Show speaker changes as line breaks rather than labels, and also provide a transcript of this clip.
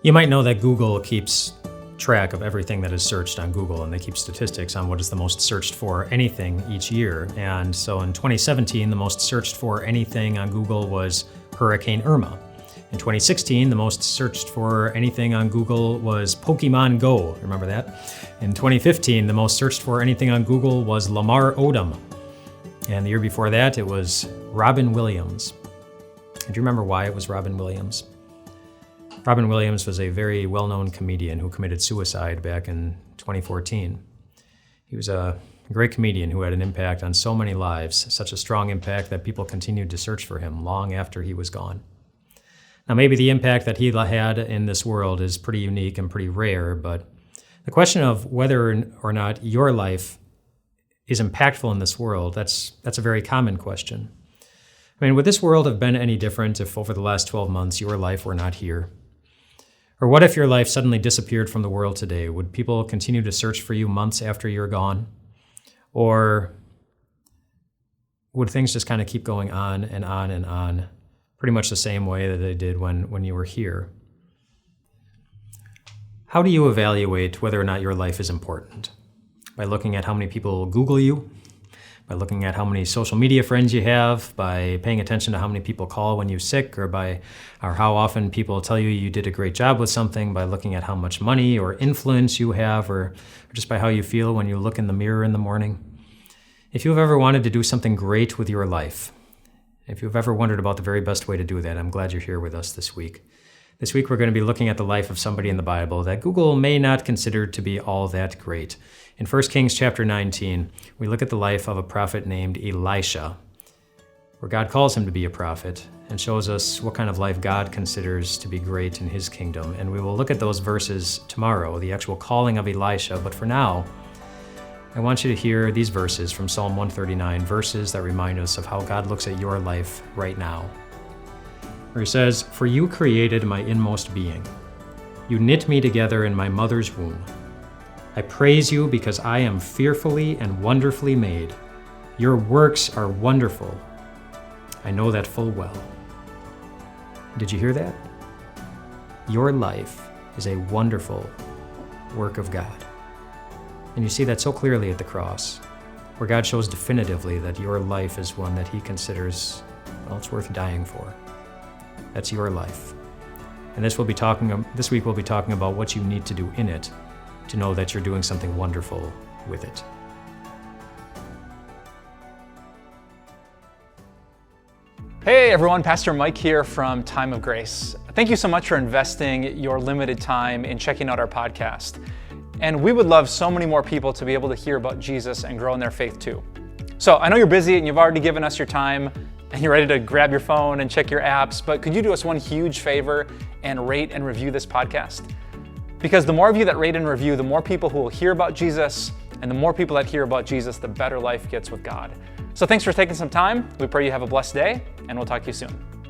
You might know that Google keeps track of everything that is searched on Google, and they keep statistics on what is the most searched for anything each year. And so in 2017, the most searched for anything on Google was Hurricane Irma. In 2016, the most searched for anything on Google was Pokemon Go. Remember that? In 2015, the most searched for anything on Google was Lamar Odom. And the year before that, it was Robin Williams. Do you remember why it was Robin Williams? Robin Williams was a very well-known comedian who committed suicide back in 2014. He was a great comedian who had an impact on so many lives, such a strong impact that people continued to search for him long after he was gone. Now, maybe the impact that he had in this world is pretty unique and pretty rare, but the question of whether or not your life is impactful in this world, that's a very common question. I mean, would this world have been any different if over the last 12 months your life were not here? Or what if your life suddenly disappeared from the world today? Would people continue to search for you months after you're gone? Or would things just kind of keep going on and on and on, pretty much the same way that they did when you were here? How do you evaluate whether or not your life is important? By looking at how many people Google you, by looking at how many social media friends you have, by paying attention to how many people call when you're sick, or how often people tell you you did a great job with something, by looking at how much money or influence you have, or just by how you feel when you look in the mirror in the morning. If you've ever wanted to do something great with your life, if you've ever wondered about the very best way to do that, I'm glad you're here with us this week. This week we're going to be looking at the life of somebody in the Bible that Google may not consider to be all that great. In 1 Kings chapter 19, we look at the life of a prophet named Elisha, where God calls him to be a prophet and shows us what kind of life God considers to be great in his kingdom. And we will look at those verses tomorrow, the actual calling of Elisha. But for now, I want you to hear these verses from Psalm 139, verses that remind us of how God looks at your life right now. Where he says, "For you created my inmost being. You knit me together in my mother's womb. I praise you because I am fearfully and wonderfully made. Your works are wonderful. I know that full well." Did you hear that? Your life is a wonderful work of God. And you see that so clearly at the cross, where God shows definitively that your life is one that he considers, well, it's worth dying for. That's your life. And this week we'll be talking about what you need to do in it to know that you're doing something wonderful with it.
Hey everyone, Pastor Mike here from Time of Grace. Thank you so much for investing your limited time in checking out our podcast. And we would love so many more people to be able to hear about Jesus and grow in their faith too. So I know you're busy and you've already given us your time and you're ready to grab your phone and check your apps, but could you do us one huge favor and rate and review this podcast? Because the more of you that rate and review, the more people who will hear about Jesus, and the more people that hear about Jesus, the better life gets with God. So thanks for taking some time. We pray you have a blessed day, and we'll talk to you soon.